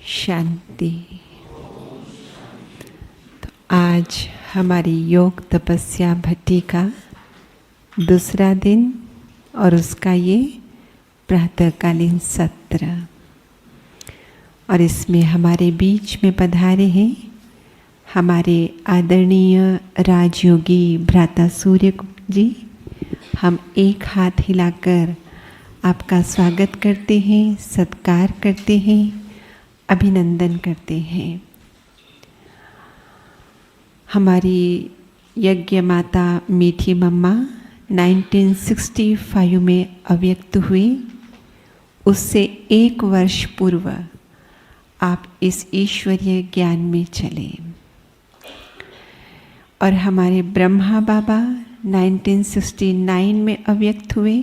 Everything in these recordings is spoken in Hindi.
शांति। तो आज हमारी योग तपस्या भट्टी का दूसरा दिन और उसका ये प्रातःकालीन सत्र, और इसमें हमारे बीच में पधारे हैं हमारे आदरणीय राजयोगी भ्राता सूर्य जी। हम एक हाथ हिलाकर आपका स्वागत करते हैं, सत्कार करते हैं, अभिनंदन करते हैं। हमारी यज्ञ माता मीठी मम्मा 1965 में अव्यक्त हुई। उससे 1 वर्ष पूर्व आप इस ईश्वरीय ज्ञान में चले, और हमारे ब्रह्मा बाबा 1969 में अव्यक्त हुए।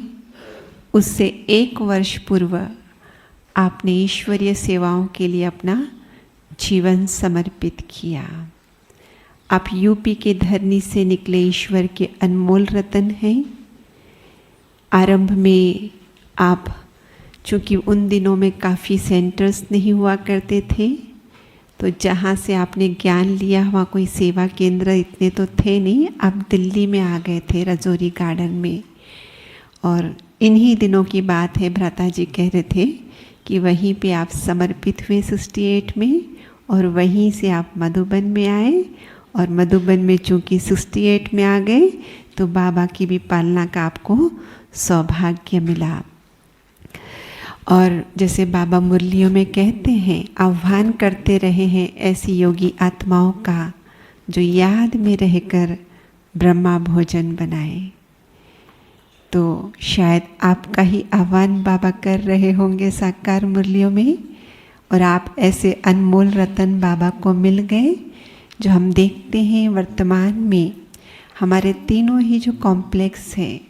उससे 1 वर्ष पूर्व आपने ईश्वरीय सेवाओं के लिए अपना जीवन समर्पित किया। आप यूपी के धरनी से निकले ईश्वर के अनमोल रतन हैं। आरंभ में आप, चूँकि उन दिनों में काफ़ी सेंटर्स नहीं हुआ करते थे, तो जहाँ से आपने ज्ञान लिया वहाँ कोई सेवा केंद्र इतने तो थे नहीं। आप दिल्ली में आ गए थे, रजौरी गार्डन में। और इन्हीं दिनों की बात है, भ्राता जी कह रहे थे कि वहीं पे आप समर्पित हुए 68 में, और वहीं से आप मधुबन में आए। और मधुबन में चूँकि 68 में आ गए तो बाबा की भी पालना का आपको सौभाग्य मिला। और जैसे बाबा मुरलियों में कहते हैं, आह्वान करते रहे हैं ऐसी योगी आत्माओं का जो याद में रहकर ब्रह्मा भोजन बनाए। तो शायद आपका ही आह्वान बाबा कर रहे होंगे साकार मुरलियों में, और आप ऐसे अनमोल रतन बाबा को मिल गए जो हम देखते हैं वर्तमान में हमारे तीनों ही जो कॉम्प्लेक्स है,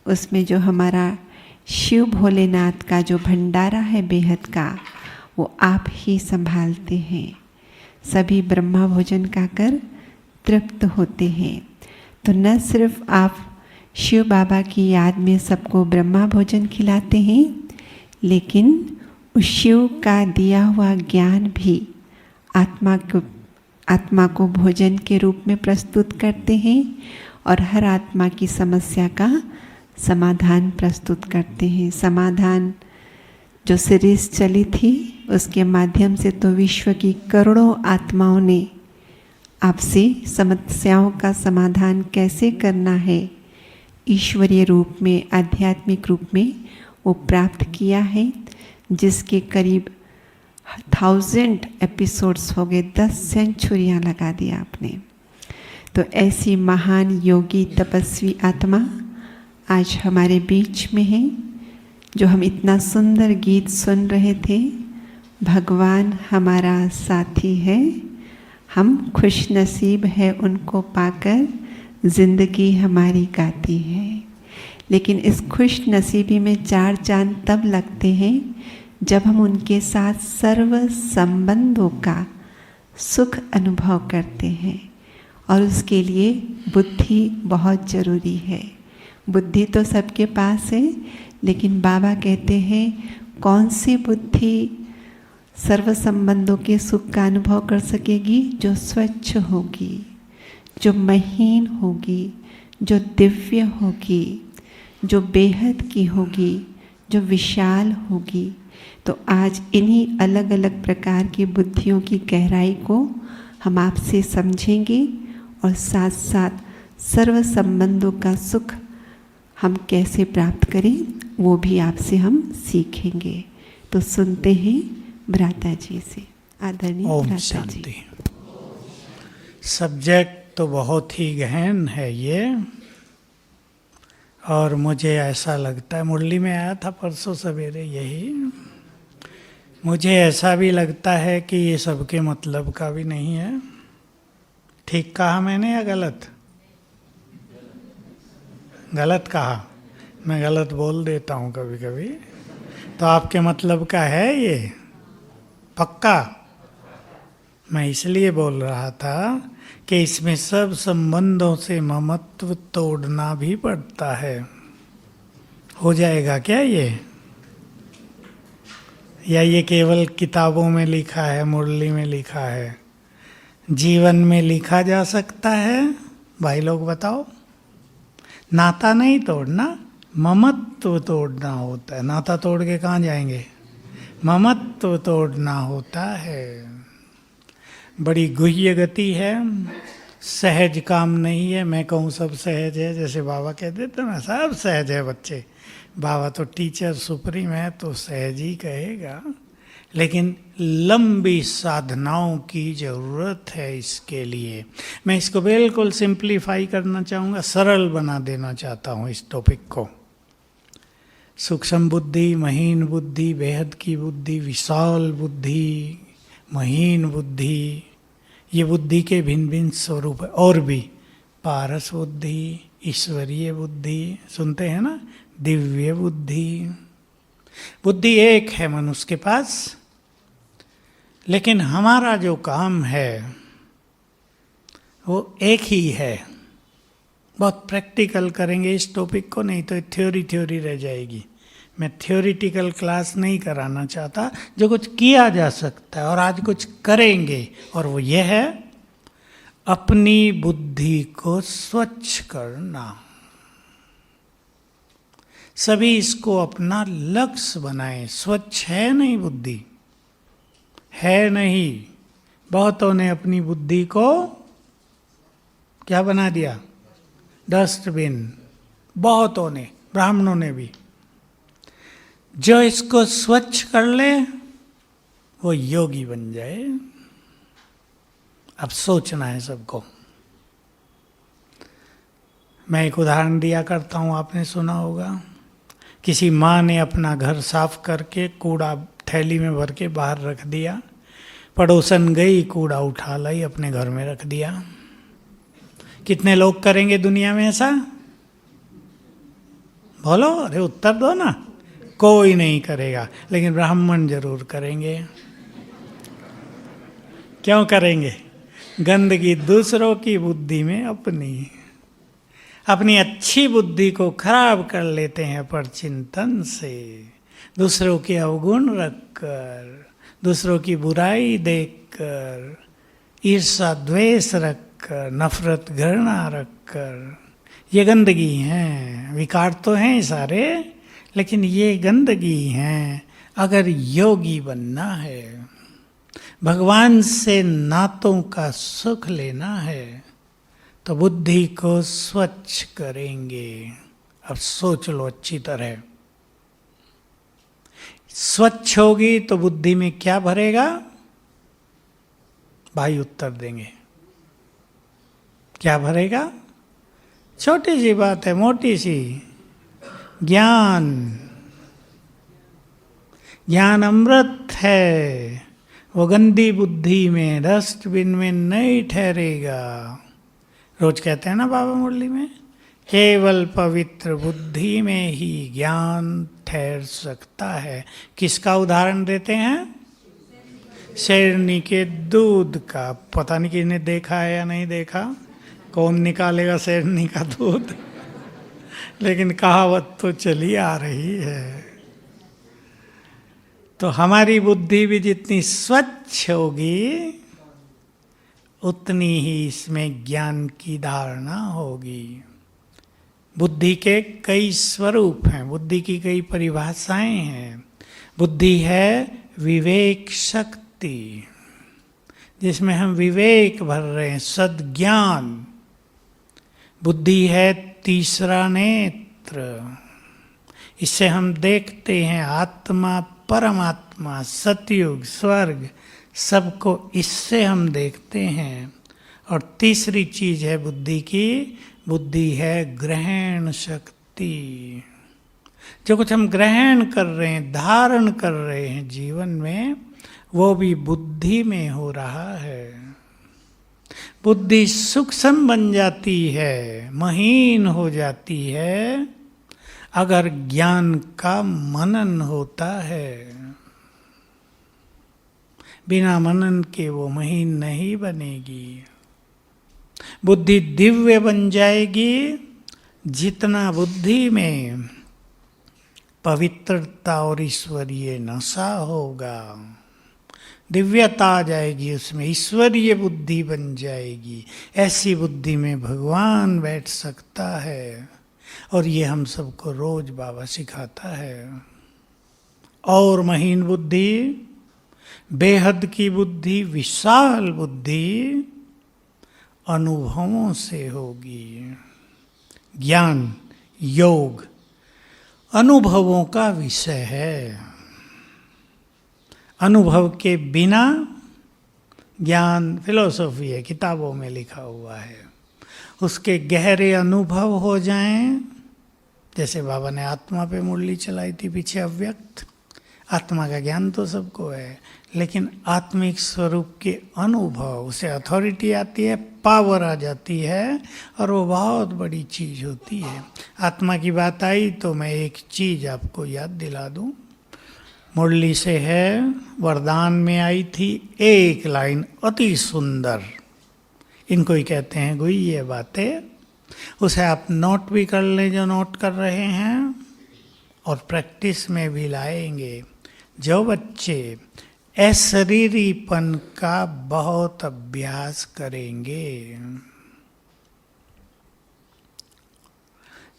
उसमें जो हमारा शिव भोलेनाथ का जो भंडारा है बेहद का, वो आप ही संभालते हैं। सभी ब्रह्मा भोजन खाकर तृप्त होते हैं। तो न सिर्फ आप शिव बाबा की याद में सबको ब्रह्मा भोजन खिलाते हैं, लेकिन उस शिव का दिया हुआ ज्ञान भी आत्मा को भोजन के रूप में प्रस्तुत करते हैं, और हर आत्मा की समस्या का समाधान प्रस्तुत करते हैं। समाधान जो सीरीज चली थी, उसके माध्यम से तो विश्व की करोड़ों आत्माओं ने आपसे समस्याओं का समाधान कैसे करना है ईश्वरीय रूप में, आध्यात्मिक रूप में, वो प्राप्त किया है। जिसके करीब 1000 एपिसोड्स हो गए, 10 सेंचुरियाँ लगा दिया आपने। तो ऐसी महान योगी तपस्वी आत्मा आज हमारे बीच में है, जो हम इतना सुंदर गीत सुन रहे थे, भगवान हमारा साथी है, हम खुश नसीब है उनको पाकर, जिंदगी हमारी गाती है। लेकिन इस खुश नसीबी में 4 चांद तब लगते हैं जब हम उनके साथ सर्व संबंधों का सुख अनुभव करते हैं, और उसके लिए बुद्धि बहुत ज़रूरी है। बुद्धि तो सबके पास है, लेकिन बाबा कहते हैं कौन सी बुद्धि सर्व संबंधों के सुख का अनुभव कर सकेगी? जो स्वच्छ होगी, जो महीन होगी, जो दिव्य होगी, जो बेहद की होगी, जो विशाल होगी। तो आज इन्हीं अलग अलग प्रकार की बुद्धियों की गहराई को हम आपसे समझेंगे, और साथ साथ सर्व संबंधों का सुख हम कैसे प्राप्त करें वो भी आपसे हम सीखेंगे। तो सुनते हैं भ्राता जी से। आदरणीय भ्राता जी। सब्जेक्ट तो बहुत ही गहन है ये, और मुझे ऐसा लगता है, मुरली में आया था परसों सवेरे यही, मुझे ऐसा भी लगता है कि ये सबके मतलब का भी नहीं है। ठीक कहा मैंने या गलत? गलत कहा? मैं गलत बोल देता हूँ कभी कभी। तो आपके मतलब का है ये पक्का? मैं इसलिए बोल रहा था कि इसमें सब संबंधों से ममत्व तोड़ना भी पड़ता है। हो जाएगा क्या ये? या ये केवल किताबों में लिखा है, मुरली में लिखा है? जीवन में लिखा जा सकता है? भाई लोग बताओ। नाता नहीं तोड़ना, ममत्व तोड़ना होता है। नाता तोड़ के कहाँ जाएंगे? ममत्व तोड़ना होता है। बड़ी गुह्य गति है, सहज काम नहीं है। मैं कहूँ सब सहज है, जैसे बाबा कहते थे ना, सब सहज है बच्चे। बाबा तो टीचर सुप्रीम है, तो सहज ही कहेगा। लेकिन लंबी साधनाओं की जरूरत है इसके लिए। मैं इसको बिल्कुल सिंप्लीफाई करना चाहूँगा, सरल बना देना चाहता हूँ इस टॉपिक को। सूक्ष्म बुद्धि, महीन बुद्धि, बेहद की बुद्धि, विशाल बुद्धि, महीन बुद्धि, ये बुद्धि के भिन्न भिन्न स्वरूप है। और भी पारस बुद्धि, ईश्वरीय बुद्धि, सुनते हैं ना, दिव्य बुद्धि। बुद्धि एक है मनुष्य के पास, लेकिन हमारा जो काम है वो एक ही है। बहुत प्रैक्टिकल करेंगे इस टॉपिक को, नहीं तो थ्योरी रह जाएगी। मैं थ्योरिटिकल क्लास नहीं कराना चाहता, जो कुछ किया जा सकता है। और आज कुछ करेंगे, और वो ये है अपनी बुद्धि को स्वच्छ करना। सभी इसको अपना लक्ष्य बनाएं। स्वच्छ है नहीं बुद्धि, है नहीं। बहुतों ने अपनी बुद्धि को क्या बना दिया? डस्टबिन। बहुतों ने, ब्राह्मणों ने भी। जो इसको स्वच्छ कर ले वो योगी बन जाए। अब सोचना है सबको। मैं एक उदाहरण दिया करता हूँ, आपने सुना होगा। किसी माँ ने अपना घर साफ करके कूड़ा थैली में भर के बाहर रख दिया। पड़ोसन गई, कूड़ा उठा लाई, अपने घर में रख दिया। कितने लोग करेंगे दुनिया में ऐसा? बोलो, अरे उत्तर दो ना। कोई नहीं करेगा, लेकिन ब्राह्मण जरूर करेंगे। क्यों करेंगे? गंदगी दूसरों की बुद्धि में अपनी अच्छी बुद्धि को खराब कर लेते हैं पर चिंतन से। दूसरों के अवगुण रखकर, दूसरों की बुराई देखकर, ईर्ष्या द्वेष रखकर, नफरत घृणा रखकर, ये गंदगी है। विकार तो हैं सारे, लेकिन ये गंदगी हैं। अगर योगी बनना है, भगवान से नातों का सुख लेना है, तो बुद्धि को स्वच्छ करेंगे। अब सोच लो अच्छी तरह। स्वच्छ होगी तो बुद्धि में क्या भरेगा? भाई उत्तर देंगे। क्या भरेगा? छोटी सी बात है, मोटी सी, ज्ञान। ज्ञान अमृत है, वो गंदी बुद्धि में, डस्टबिन में नहीं ठहरेगा। रोज कहते हैं ना बाबा मुरली में, केवल पवित्र बुद्धि में ही ज्ञान ठहर सकता है। किसका उदाहरण देते हैं? शेरनी के दूध का। पता नहीं किसने देखा है या नहीं देखा, कौन निकालेगा शेरनी का दूध, लेकिन कहावत तो चली आ रही है। तो हमारी बुद्धि भी जितनी स्वच्छ होगी, उतनी ही इसमें ज्ञान की धारणा होगी। बुद्धि के कई स्वरूप हैं, बुद्धि की कई परिभाषाएं हैं। बुद्धि है विवेक शक्ति, जिसमें हम विवेक भर रहे हैं, सद्ज्ञान। बुद्धि है तीसरा नेत्र, इससे हम देखते हैं आत्मा, परमात्मा, सतयुग, स्वर्ग, सबको इससे हम देखते हैं। और तीसरी चीज है बुद्धि की, बुद्धि है ग्रहण शक्ति। जो कुछ हम ग्रहण कर रहे हैं, धारण कर रहे हैं जीवन में, वो भी बुद्धि में हो रहा है। बुद्धि सूक्ष्म बन जाती है, महीन हो जाती है, अगर ज्ञान का मनन होता है। बिना मनन के वो महीन नहीं बनेगी। बुद्धि दिव्य बन जाएगी जितना बुद्धि में पवित्रता और ईश्वरीय नशा होगा, दिव्यता आ जाएगी उसमें, ईश्वरीय बुद्धि बन जाएगी। ऐसी बुद्धि में भगवान बैठ सकता है, और ये हम सबको रोज बाबा सिखाता है। और महीन बुद्धि, बेहद की बुद्धि, विशाल बुद्धि अनुभवों से होगी। ज्ञान, योग अनुभवों का विषय है। अनुभव के बिना ज्ञान फिलॉसफी है, किताबों में लिखा हुआ है। उसके गहरे अनुभव हो जाएं, जैसे बाबा ने आत्मा पे मुरली चलाई थी पीछे, अव्यक्त आत्मा का ज्ञान तो सबको है, लेकिन आत्मिक स्वरूप के अनुभव, उसे अथॉरिटी आती है, पावर आ जाती है, और वो बहुत बड़ी चीज होती है। आत्मा की बात आई तो मैं एक चीज आपको याद दिला दूं, मुरली से है, वरदान में आई थी एक लाइन अति सुंदर, इनको ही कहते हैं गुह्य बातें। उसे आप नोट भी कर लें जो नोट कर रहे हैं, और प्रैक्टिस में भी लाएंगे। जो बच्चे अशरीरीपन का बहुत अभ्यास करेंगे,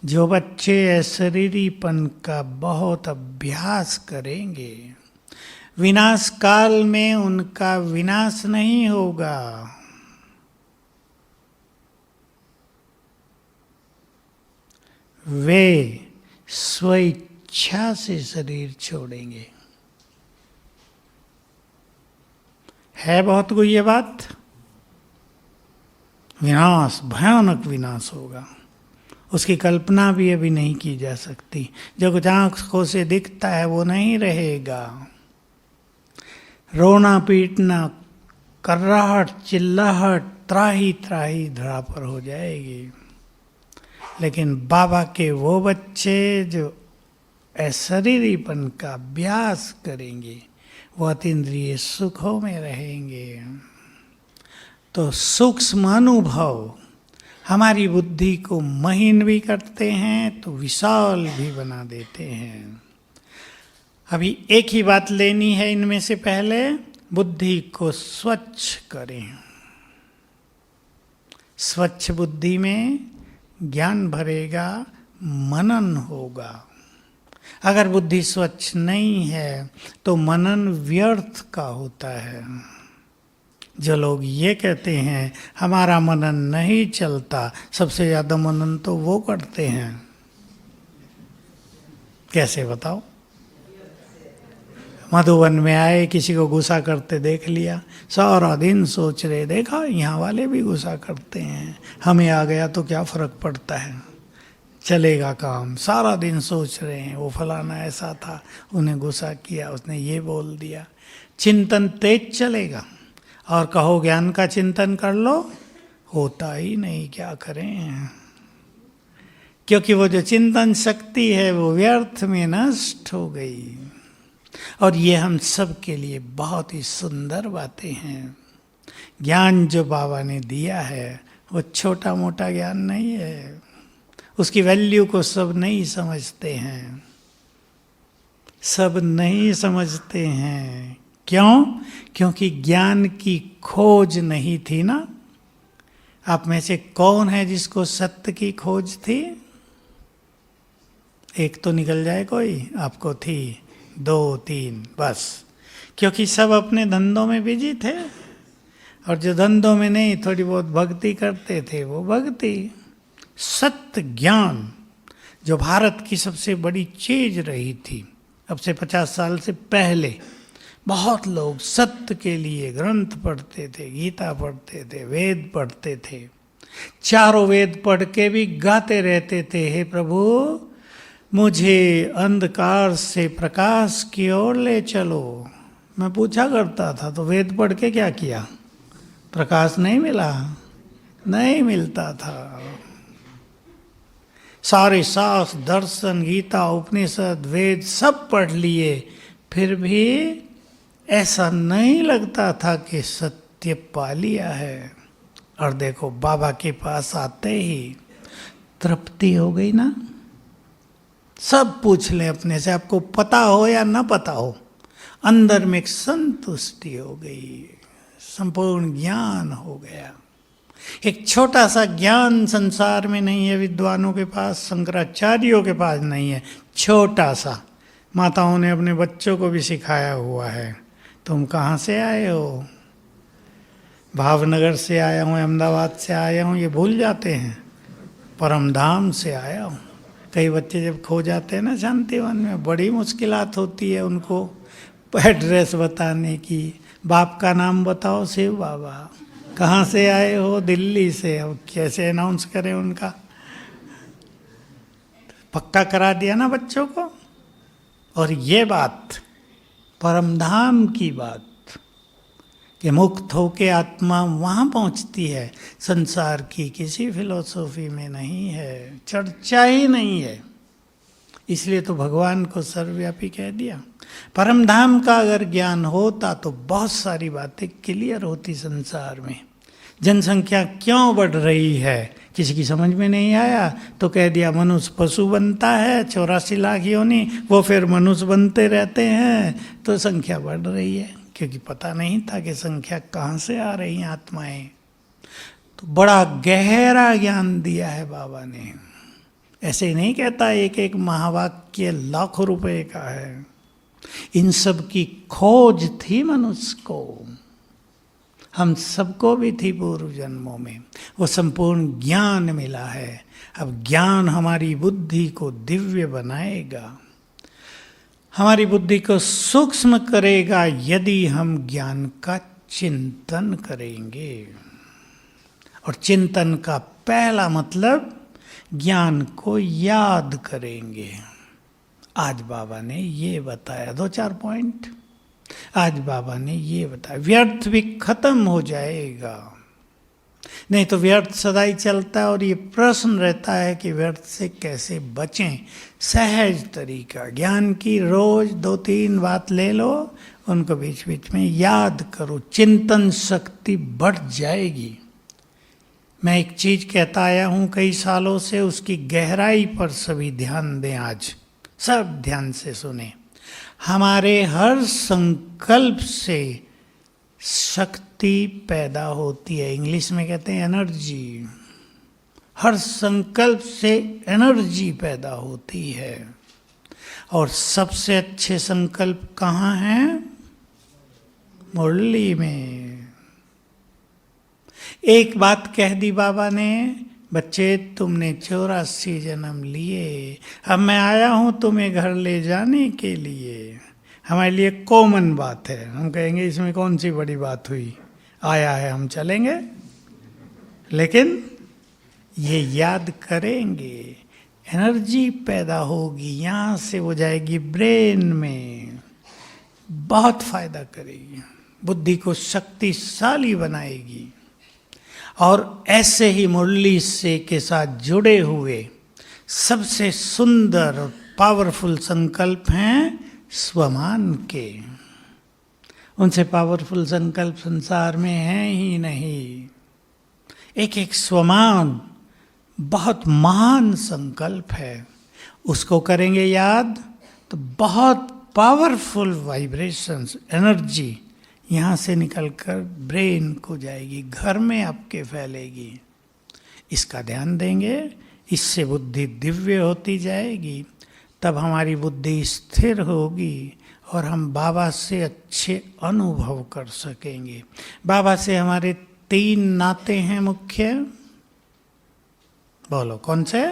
जो बच्चे अशरीरीपन का बहुत अभ्यास करेंगे, विनाश काल में उनका विनाश नहीं होगा। वे स्वेच्छा से शरीर छोड़ेंगे। है बहुत कोई ये बात, विनाश, भयानक विनाश होगा, उसकी कल्पना भी अभी नहीं की जा सकती। जो कुछ आंखों से दिखता है वो नहीं रहेगा। रोना पीटना, कर्राहट, चिल्लाहट, त्राही त्राही धरा पर हो जाएगी। लेकिन बाबा के वो बच्चे जो अशरीरीपन का अभ्यास करेंगे, वो अतीन्द्रिय सुखों में रहेंगे। तो सूक्ष्म अनुभव हमारी बुद्धि को महीन भी करते हैं तो विशाल भी बना देते हैं। अभी एक ही बात लेनी है इनमें से, पहले बुद्धि को स्वच्छ करें। स्वच्छ बुद्धि में ज्ञान भरेगा, मनन होगा। अगर बुद्धि स्वच्छ नहीं है तो मनन व्यर्थ का होता है। जो लोग ये कहते हैं हमारा मनन नहीं चलता, सबसे ज्यादा मनन तो वो करते हैं। कैसे बताओ? मधुबन में आए, किसी को गुस्सा करते देख लिया, सारा दिन सोच रहे, देखा यहाँ वाले भी गुस्सा करते हैं, हमें आ गया तो क्या फर्क पड़ता है, चलेगा काम। सारा दिन सोच रहे हैं वो फलाना ऐसा था, उन्हें गुस्सा किया, उसने ये बोल दिया। चिंतन तेज चलेगा, और कहो ज्ञान का चिंतन कर लो, होता ही नहीं। क्या करें? क्योंकि वो जो चिंतन शक्ति है वो व्यर्थ में नष्ट हो गई। और ये हम सब के लिए बहुत ही सुंदर बातें हैं। ज्ञान जो बाबा ने दिया है वो छोटा मोटा ज्ञान नहीं है। उसकी वैल्यू को सब नहीं समझते हैं, सब नहीं समझते हैं। क्यों? क्योंकि ज्ञान की खोज नहीं थी ना। आप में से कौन है जिसको सत्य की खोज थी? एक तो निकल जाए कोई। आपको थी, 2 3 बस। क्योंकि सब अपने धंधों में बिजी थे, और जो धंधों में नहीं थोड़ी बहुत भक्ति करते थे वो भक्ति। सत्य ज्ञान जो भारत की सबसे बड़ी चीज रही थी, अब से 50 साल से पहले बहुत लोग सत्य के लिए ग्रंथ पढ़ते थे, गीता पढ़ते थे, वेद पढ़ते थे। चारों वेद पढ़ के भी गाते रहते थे, हे प्रभु मुझे अंधकार से प्रकाश की ओर ले चलो। मैं पूछा करता था, तो वेद पढ़ के क्या किया? प्रकाश नहीं मिला? नहीं मिलता था। सारे शास्त्र, दर्शन, गीता, उपनिषद, वेद सब पढ़ लिए, फिर भी ऐसा नहीं लगता था कि सत्य पा लिया है। और देखो बाबा के पास आते ही तृप्ति हो गई ना, सब पूछ लें अपने से, आपको पता हो या ना पता हो, अंदर में एक संतुष्टि हो गई, संपूर्ण ज्ञान हो गया। एक छोटा सा ज्ञान संसार में नहीं है, विद्वानों के पास, शंकराचार्यों के पास नहीं है, छोटा सा। माताओं ने अपने बच्चों को भी सिखाया हुआ है। तुम कहाँ से आए हो? भावनगर से आया हूँ, अहमदाबाद से आया हूँ, ये भूल जाते हैं। परमधाम से आया हूँ। कई बच्चे जब खो जाते हैं ना शांतिवन में, बड़ी मुश्किलात होती है उनको एड्रेस बताने की। बाप का नाम बताओ, शिव बाबा। कहाँ से आए हो? दिल्ली से। अब कैसे अनाउंस करें उनका? पक्का करा दिया ना बच्चों को। और ये बात परमधाम की बात कि मुक्त होके आत्मा वहाँ पहुँचती है, संसार की किसी फिलोसॉफी में नहीं है, चर्चा ही नहीं है। इसलिए तो भगवान को सर्वव्यापी कह दिया। परमधाम का अगर ज्ञान होता तो बहुत सारी बातें क्लियर होती संसार में। जनसंख्या क्यों बढ़ रही है किसी की समझ में नहीं आया, तो कह दिया मनुष्य पशु बनता है, 84 लाख योनि, वो फिर मनुष्य बनते रहते हैं, तो संख्या बढ़ रही है। क्योंकि पता नहीं था कि संख्या कहाँ से आ रही हैं आत्माएं। तो बड़ा गहरा ज्ञान दिया है बाबा ने। ऐसे ही नहीं कहता एक एक महावाक्य लाखों रुपए का है। इन सब की खोज थी मनुष्य को, हम सबको भी थी पूर्व जन्मों में। वो संपूर्ण ज्ञान मिला है। अब ज्ञान हमारी बुद्धि को दिव्य बनाएगा, हमारी बुद्धि को सूक्ष्म करेगा यदि हम ज्ञान का चिंतन करेंगे। और चिंतन का पहला मतलब ज्ञान को याद करेंगे। आज बाबा ने ये बताया, 2-4 पॉइंट आज बाबा ने ये बताया। व्यर्थ भी खत्म हो जाएगा, नहीं तो व्यर्थ सदा ही चलता है। और ये प्रश्न रहता है कि व्यर्थ से कैसे बचें। सहज तरीका ज्ञान की, रोज 2-3 बात ले लो, उनको बीच बीच में याद करो, चिंतन शक्ति बढ़ जाएगी। मैं एक चीज कहता आया हूं कई सालों से, उसकी गहराई पर सभी ध्यान दें। आज सब ध्यान से सुने। हमारे हर संकल्प से शक्ति पैदा होती है। इंग्लिश में कहते हैं एनर्जी। हर संकल्प से एनर्जी पैदा होती है। और सबसे अच्छे संकल्प कहाँ हैं? मुरली में। एक बात कह दी बाबा ने, बच्चे तुमने 84 जन्म लिए, अब मैं आया हूं तुम्हें घर ले जाने के लिए। हमारे लिए कॉमन बात है, हम कहेंगे इसमें कौन सी बड़ी बात हुई, आया है हम चलेंगे। लेकिन ये याद करेंगे, एनर्जी पैदा होगी, यहाँ से हो जाएगी ब्रेन में, बहुत फायदा करेगी, बुद्धि को शक्तिशाली बनाएगी। और ऐसे ही मुरली से के साथ जुड़े हुए सबसे सुंदर और पावरफुल संकल्प हैं स्वमान के। उनसे पावरफुल संकल्प संसार में हैं ही नहीं। एक एक स्वमान बहुत महान संकल्प है, उसको करेंगे याद तो बहुत पावरफुल वाइब्रेशंस, एनर्जी यहाँ से निकलकर ब्रेन को जाएगी, घर में आपके फैलेगी। इसका ध्यान देंगे, इससे बुद्धि दिव्य होती जाएगी। तब हमारी बुद्धि स्थिर होगी और हम बाबा से अच्छे अनुभव कर सकेंगे। बाबा से हमारे 3 नाते हैं मुख्य। बोलो कौन से?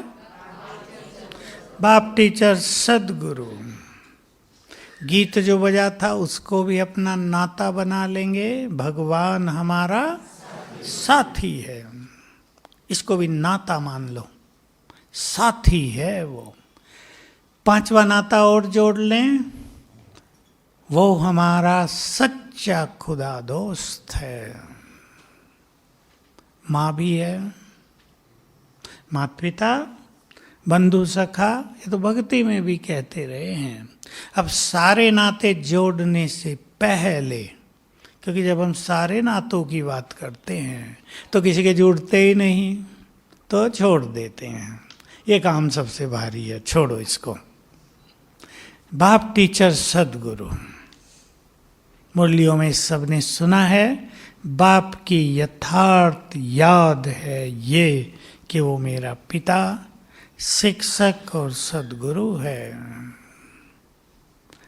बाप, टीचर, सदगुरु। गीत जो बजा था उसको भी अपना नाता बना लेंगे। भगवान हमारा साथी है, इसको भी नाता मान लो, साथी है वो। 5वां नाता और जोड़ लें, वो हमारा सच्चा खुदा दोस्त है। माँ भी है, माता पिता, बंधु सखा, ये तो भक्ति में भी कहते रहे हैं। अब सारे नाते जोड़ने से पहले, क्योंकि जब हम सारे नातों की बात करते हैं तो किसी के जुड़ते ही नहीं तो छोड़ देते हैं। ये काम सबसे भारी है, छोड़ो इसको। बाप टीचर सदगुरु, मुरलियों में सबने सुना है। बाप की यथार्थ याद है ये कि वो मेरा पिता, शिक्षक और सदगुरु है।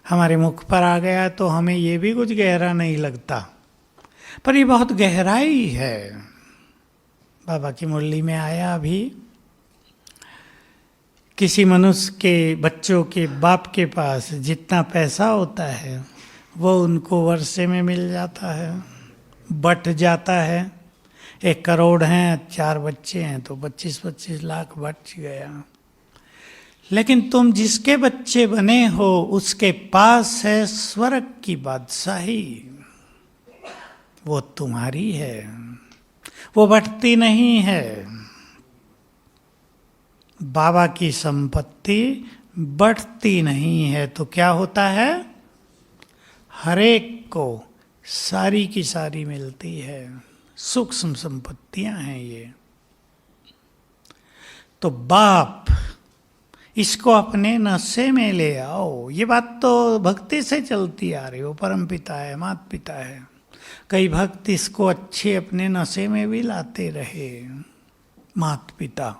हमारे मुख पर आ गया तो हमें ये भी कुछ गहरा नहीं लगता, पर ये बहुत गहराई है। बाबा की मुरली में आया अभी, किसी मनुष्य के बच्चों के बाप के पास जितना पैसा होता है वो उनको वर्षे में मिल जाता है, बट जाता है। 1 करोड़ हैं, 4 बच्चे हैं तो 25-25 लाख बच गया। लेकिन तुम जिसके बच्चे बने हो उसके पास है स्वर्ग की बादशाही, वो तुम्हारी है, वो बढ़ती नहीं है। बाबा की संपत्ति बढ़ती नहीं है तो क्या होता है? हर एक को सारी की सारी मिलती है। सूक्ष्म संपत्तियां हैं ये। तो बाप, इसको अपने नशे में ले आओ। ये बात तो भक्ति से चलती आ रही हो, परम पिता है, माता पिता है। कई भक्त इसको अच्छे अपने नशे में भी लाते रहे, माता पिता।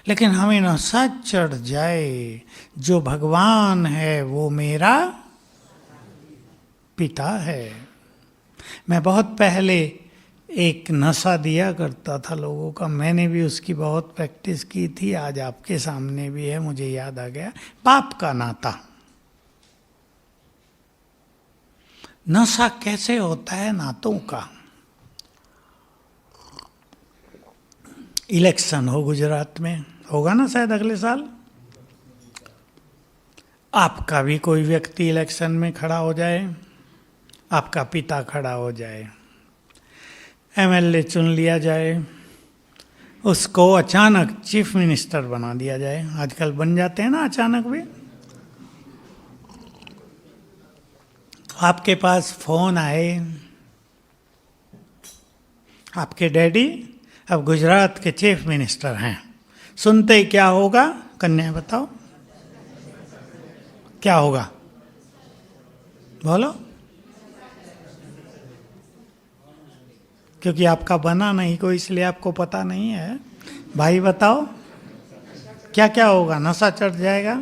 लेकिन हमें नशा चढ़ जाए, जो भगवान है वो मेरा पिता है। मैं बहुत पहले एक नशा दिया करता था लोगों का, मैंने भी उसकी बहुत प्रैक्टिस की थी। आज आपके सामने भी है, मुझे याद आ गया। बाप का नाता। नशा कैसे होता है? नातों का। इलेक्शन हो गुजरात में, होगा ना शायद अगले साल। आपका भी कोई व्यक्ति इलेक्शन में खड़ा हो जाए, आपका पिता खड़ा हो जाए, एमएलए चुन लिया जाए, उसको अचानक चीफ मिनिस्टर बना दिया जाए। आजकल बन जाते हैं ना अचानक भी। आपके पास फोन आए, आपके डैडी अब गुजरात के चीफ मिनिस्टर हैं। सुनते ही क्या होगा? कन्या बताओ क्या होगा? बोलो। क्योंकि आपका बना नहीं कोई, इसलिए आपको पता नहीं है। भाई बताओ क्या क्या होगा? नशा चढ़ जाएगा।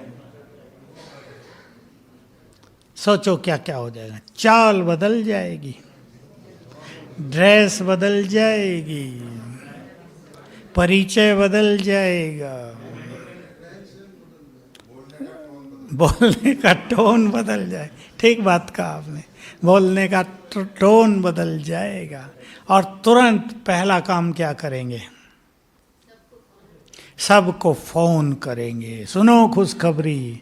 सोचो क्या क्या हो जाएगा। चाल बदल जाएगी, ड्रेस बदल जाएगी, परिचय बदल जाएगा, बोलने का टोन बदल जाए। ठीक बात कहा आपने, बोलने का टोन बदल जाएगा। और तुरंत पहला काम क्या करेंगे? सबको फोन करेंगे। सुनो खुशखबरी,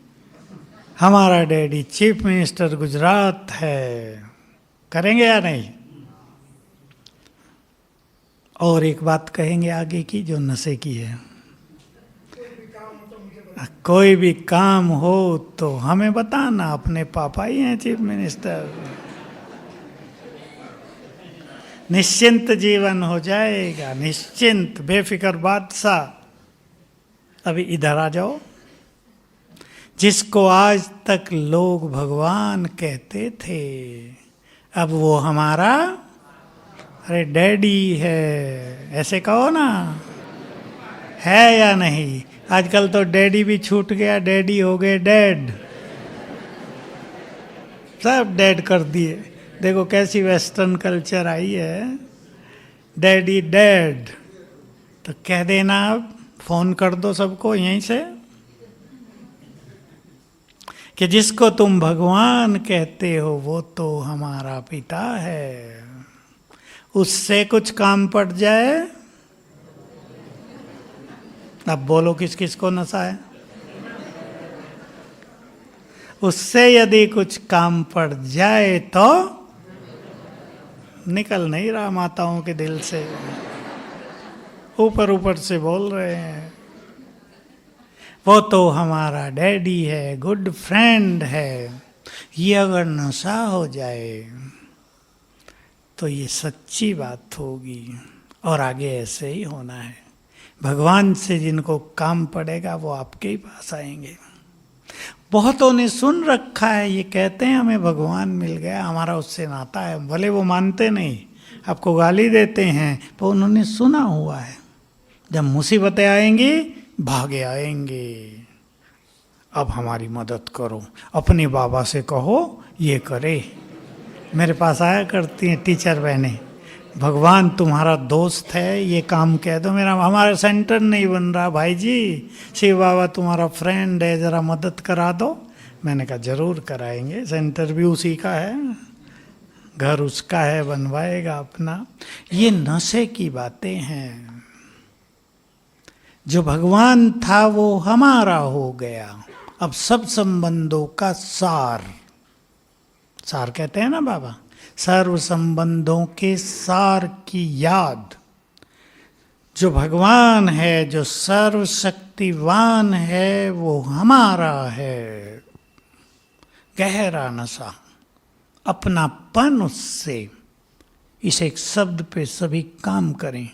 हमारा डैडी चीफ मिनिस्टर गुजरात है। करेंगे या नहीं? और एक बात कहेंगे आगे की, जो नशे की है। कोई भी काम हो तो हमें बताना, अपने पापा ही हैं चीफ मिनिस्टर। निश्चिंत जीवन हो जाएगा, निश्चिंत बेफिक्र बादशाह। अभी इधर आ जाओ। जिसको आज तक लोग भगवान कहते थे, अब वो हमारा अरे डैडी है, ऐसे कहो ना, है या नहीं? आजकल तो डैडी भी छूट गया, डैडी हो गए डैड। सब डैड कर दिए। देखो कैसी वेस्टर्न कल्चर आई है, डैडी डैड। तो कह देना, अब फोन कर दो सबको यहीं से कि जिसको तुम भगवान कहते हो वो तो हमारा पिता है। उससे कुछ काम पड़ जाए, अब बोलो किस किस को नशा है? उससे यदि कुछ काम पड़ जाए तो निकल नहीं रहा माताओं के दिल से, ऊपर ऊपर से बोल रहे हैं। वो तो हमारा डैडी है, गुड फ्रेंड है। ये अगर नशा हो जाए तो ये सच्ची बात होगी, और आगे ऐसे ही होना है। भगवान से जिनको काम पड़ेगा वो आपके ही पास आएंगे। बहुतों ने सुन रखा है, ये कहते हैं हमें भगवान मिल गया, हमारा उससे नाता है, भले वो मानते नहीं, आपको गाली देते हैं, पर उन्होंने सुना हुआ है। जब मुसीबतें आएंगी भागे आएंगे, अब हमारी मदद करो, अपने बाबा से कहो ये करे। मेरे पास आया करती हैं टीचर बहनें, भगवान तुम्हारा दोस्त है, ये काम कह दो, मेरा हमारा सेंटर नहीं बन रहा भाई जी, शिव बाबा तुम्हारा फ्रेंड है, ज़रा मदद करा दो। मैंने कहा जरूर कराएंगे, सेंटर भी उसी का है, घर उसका है, बनवाएगा अपना। ये नशे की बातें हैं। जो भगवान था वो हमारा हो गया। अब सब संबंधों का सार, सार कहते हैं ना बाबा, सर्व संबंधों के सार की याद। जो भगवान है, जो सर्वशक्तिवान है, वो हमारा है। गहरा नशा, अपनापन उससे। इस एक शब्द पे सभी काम करें,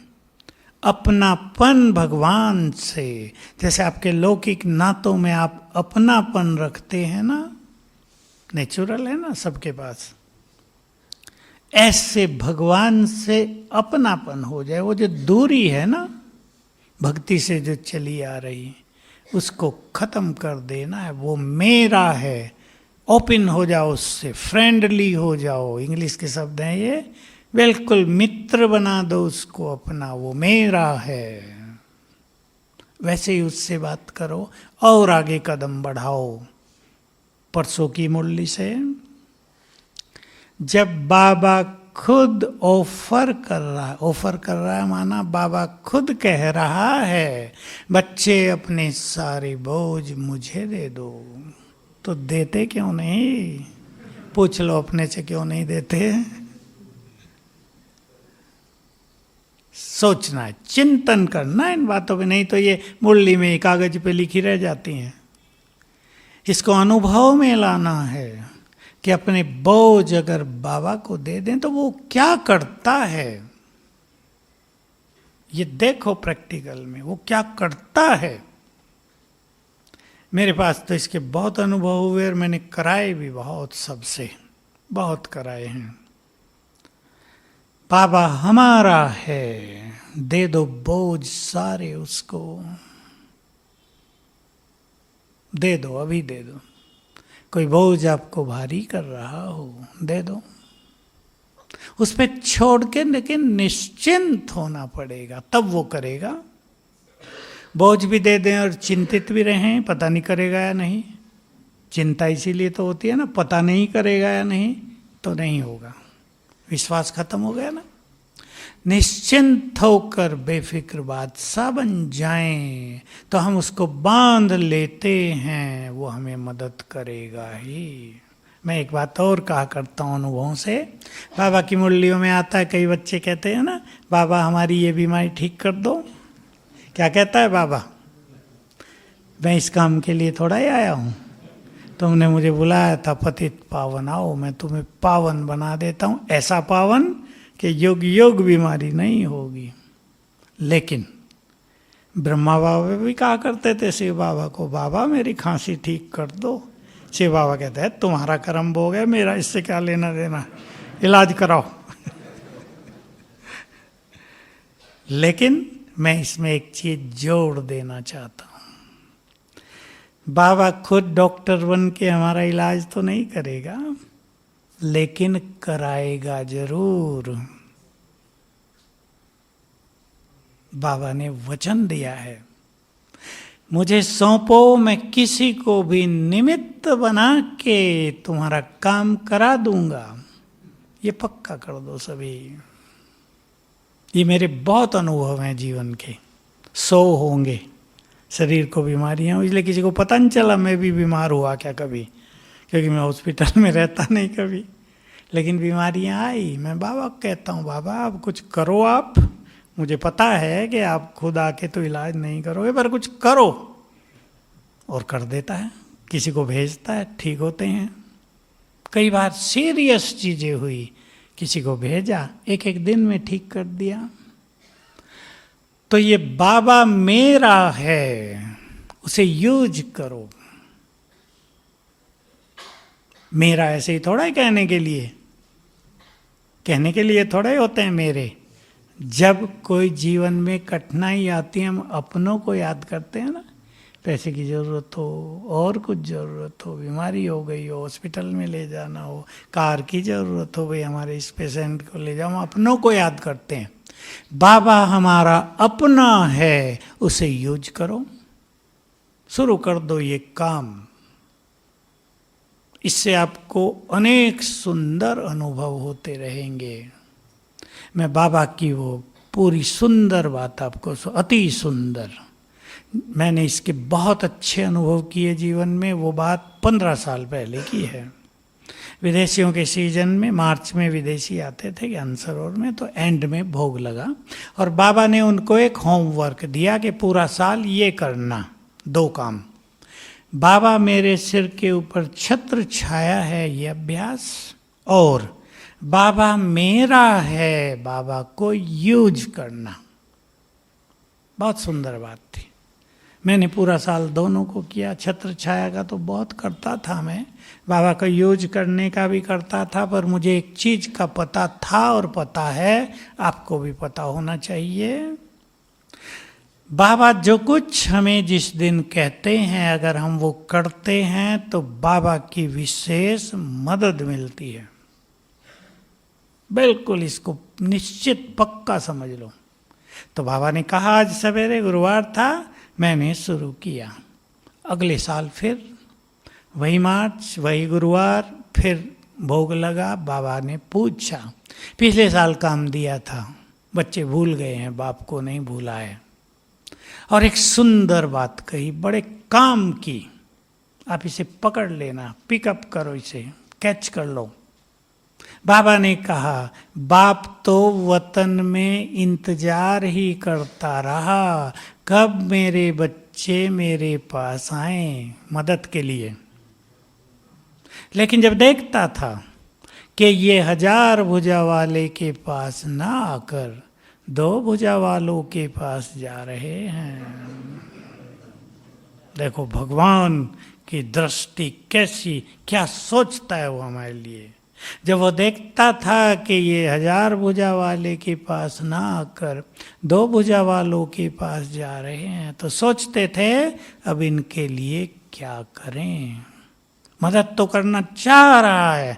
अपनापन भगवान से। जैसे आपके लौकिक नातों में आप अपनापन रखते हैं ना, नेचुरल है ना सबके पास, ऐसे भगवान से अपनापन हो जाए। वो जो दूरी है ना भक्ति से जो चली आ रही, उसको खत्म कर देना है। वो मेरा है, ओपन हो जाओ उससे, फ्रेंडली हो जाओ, इंग्लिश के शब्द हैं ये, बिल्कुल मित्र बना दो उसको अपना, वो मेरा है। वैसे ही उससे बात करो और आगे कदम बढ़ाओ। परसों की मुरली से, जब बाबा खुद ऑफर कर रहा है माना बाबा खुद कह रहा है, बच्चे अपने सारे बोझ मुझे दे दो, तो देते क्यों नहीं? पूछ लो अपने से, क्यों नहीं देते? सोचना है, चिंतन करना इन बातों पे, नहीं तो ये मुरली में कागज पे लिखी रह जाती हैं। इसको अनुभव में लाना है कि अपने बोझ अगर बाबा को दे दें तो वो क्या करता है, ये देखो प्रैक्टिकल में वो क्या करता है। मेरे पास तो इसके बहुत अनुभव हुए और मैंने कराए भी बहुत, सबसे बहुत कराए हैं। बाबा हमारा है, दे दो बोझ सारे उसको, दे दो, अभी दे दो। कोई बोझ आपको भारी कर रहा हो, दे दो, उस पर छोड़ के, लेकिन निश्चिंत होना पड़ेगा, तब वो करेगा। बोझ भी दे दें और चिंतित भी रहें, पता नहीं करेगा या नहीं। चिंता इसीलिए तो होती है ना, पता नहीं करेगा या नहीं तो नहीं होगा, विश्वास खत्म हो गया ना। निश्चिंत होकर बेफिक्र बादशाह बन जाएं तो हम उसको बांध लेते हैं, वो हमें मदद करेगा ही। मैं एक बात और कहा करता हूँ अनुभवों से, बाबा की मुरलियों में आता है, कई बच्चे कहते हैं ना, बाबा हमारी ये बीमारी ठीक कर दो। क्या कहता है बाबा? मैं इस काम के लिए थोड़ा ही आया हूँ, तुमने मुझे बुलाया था, पतित पावन आओ, मैं तुम्हें पावन बना देता हूँ, ऐसा पावन कि योग योग बीमारी नहीं होगी। लेकिन ब्रह्मा बाबा भी कहा करते थे शिव बाबा को, बाबा मेरी खांसी ठीक कर दो। शिव बाबा कहते हैं तुम्हारा कर्म हो गया, मेरा इससे क्या लेना देना, इलाज कराओ। लेकिन मैं इसमें एक चीज जोड़ देना चाहता हूं, बाबा खुद डॉक्टर बन के हमारा इलाज तो नहीं करेगा, लेकिन कराएगा जरूर। बाबा ने वचन दिया है, मुझे सौंपो, मैं किसी को भी निमित्त बना के तुम्हारा काम करा दूंगा। ये पक्का कर दो सभी। ये मेरे बहुत अनुभव हैं जीवन के, 100 होंगे। शरीर को बीमारियां, इसलिए किसी को पता नहीं चला मैं भी बीमार हुआ क्या कभी, क्योंकि मैं हॉस्पिटल में रहता नहीं कभी। लेकिन बीमारियां आई, मैं बाबा को कहता हूँ, बाबा आप कुछ करो, आप, मुझे पता है कि आप खुद आके तो इलाज नहीं करोगे, पर कुछ करो। और कर देता है, किसी को भेजता है, ठीक होते हैं। कई बार सीरियस चीजें हुई, किसी को भेजा, एक एक दिन में ठीक कर दिया। तो ये बाबा मेरा है, उसे यूज करो। मेरा ऐसे ही थोड़ा ही कहने के लिए थोड़ा ही होते हैं मेरे। जब कोई जीवन में कठिनाई आती है, हम अपनों को याद करते हैं ना, पैसे की ज़रूरत हो, और कुछ ज़रूरत हो, बीमारी हो गई हो, हॉस्पिटल में ले जाना हो, कार की ज़रूरत हो, भाई हमारे इस पेशेंट को ले जाओ, हम अपनों को याद करते हैं। बाबा हमारा अपना है, उसे यूज करो, शुरू कर दो ये काम। इससे आपको अनेक सुंदर अनुभव होते रहेंगे। मैं बाबा की वो पूरी सुंदर बात आपको, अति सुंदर, मैंने इसके बहुत अच्छे अनुभव किए जीवन में। वो बात 15 साल पहले की है। विदेशियों के सीजन में मार्च में विदेशी आते थे ज्ञान सरोवर में, तो एंड में भोग लगा और बाबा ने उनको एक होमवर्क दिया कि पूरा साल ये करना, 2 काम। बाबा मेरे सिर के ऊपर छत्र छाया है, ये अभ्यास, और बाबा मेरा है, बाबा को यूज करना। बहुत सुंदर बात थी। मैंने पूरा साल दोनों को किया। छत्र छाया का तो बहुत करता था मैं, बाबा का यूज करने का भी करता था, पर मुझे एक चीज का पता था और पता है, आपको भी पता होना चाहिए। बाबा जो कुछ हमें जिस दिन कहते हैं, अगर हम वो करते हैं तो बाबा की विशेष मदद मिलती है। बिल्कुल इसको निश्चित पक्का समझ लो। तो बाबा ने कहा, आज सवेरे गुरुवार था, मैंने शुरू किया। अगले साल फिर वही मार्च, वही गुरुवार, फिर भोग लगा। बाबा ने पूछा, पिछले साल काम दिया था, बच्चे भूल गए हैं, बाप को नहीं भूला है। और एक सुंदर बात कही, बड़े काम की, आप इसे पकड़ लेना, पिकअप करो, इसे कैच कर लो। बाबा ने कहा, बाप तो वतन में इंतजार ही करता रहा, कब मेरे बच्चे मेरे पास आए मदद के लिए। लेकिन जब देखता था कि ये 1000 भुजा वाले के पास ना आकर 2 भुजा वालों के पास जा रहे हैं, देखो भगवान की दृष्टि कैसी, क्या सोचता है वो हमारे लिए। जब वो देखता था कि ये 1000 भुजा वाले के पास ना आकर 2 भुजा वालों के पास जा रहे हैं, तो सोचते थे अब इनके लिए क्या करें। मदद तो करना चाह रहा है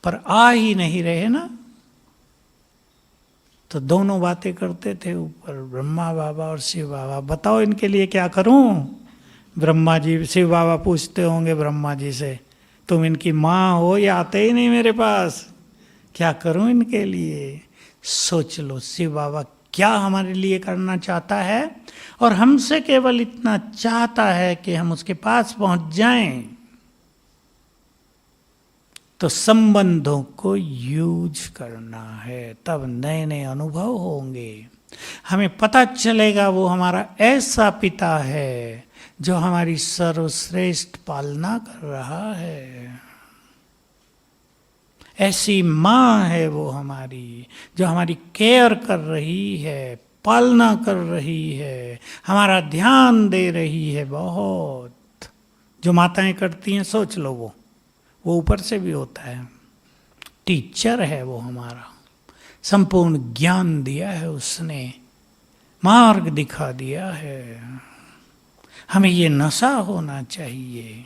पर आ ही नहीं रहे ना। तो दोनों बातें करते थे ऊपर, ब्रह्मा बाबा और शिव बाबा, बताओ इनके लिए क्या करूं। ब्रह्मा जी, शिव बाबा पूछते होंगे ब्रह्मा जी से, तुम इनकी माँ हो, ये आते ही नहीं मेरे पास, क्या करूं इनके लिए। सोच लो शिव बाबा क्या हमारे लिए करना चाहता है, और हमसे केवल इतना चाहता है कि हम उसके पास पहुंच जाएं। तो संबंधों को यूज करना है, तब नए नए अनुभव होंगे। हमें पता चलेगा वो हमारा ऐसा पिता है जो हमारी सर्वश्रेष्ठ पालना कर रहा है, ऐसी माँ है वो हमारी जो हमारी केयर कर रही है, पालना कर रही है, हमारा ध्यान दे रही है। बहुत जो माताएं करती हैं, सोच लो वो ऊपर से भी होता है। टीचर है वो हमारा, संपूर्ण ज्ञान दिया है उसने, मार्ग दिखा दिया है। हमें ये नशा होना चाहिए।